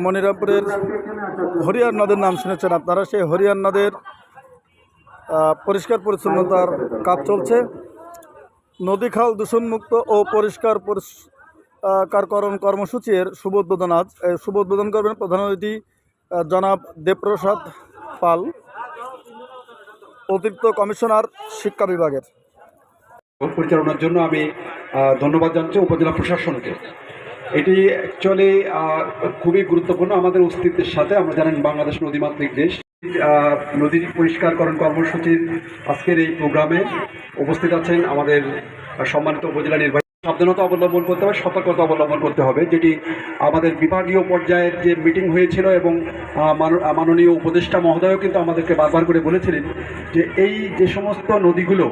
মনিরামপুরের হরিয়ার নদের নাম শুনেছেন আপনারা। সেই হরিয়ার নদের পরিষ্কার পরিচ্ছন্নতার কাজ চলছে। নদী খাল দূষণমুক্ত ও পরিষ্কারকরণ কর্মসূচির শুভ উদ্বোধন আজ। শুভ উদ্বোধন করবেন প্রধান অতিথি জনাব দেবপ্রসাদ পাল, অতিরিক্ত কমিশনার শিক্ষা বিভাগের। পরিচালনার জন্য আমি ধন্যবাদ জানাচ্ছি উপজেলা প্রশাসনকে। এটি অ্যাকচুয়ালি খুবই গুরুত্বপূর্ণ আমাদের অস্তিত্বের সাথে। আমরা জানেন বাংলাদেশ নদীমাতৃক দেশ। নদী পরিষ্কারকরণ কর্মসূচির আজকের এই প্রোগ্রামে উপস্থিত আছেন আমাদের সম্মানিত উপজেলা নির্বাহী। সাবধানতা অবলম্বন করতে হবে, সতর্কতা অবলম্বন করতে হবে, যেটি আমাদের বিভাগীয় পর্যায়ের যে মিটিং হয়েছিল এবং মাননীয় উপদেষ্টা মহোদয়ও কিন্তু আমাদেরকে বারবার করে বলেছিলেন যে এই যে সমস্ত নদীগুলো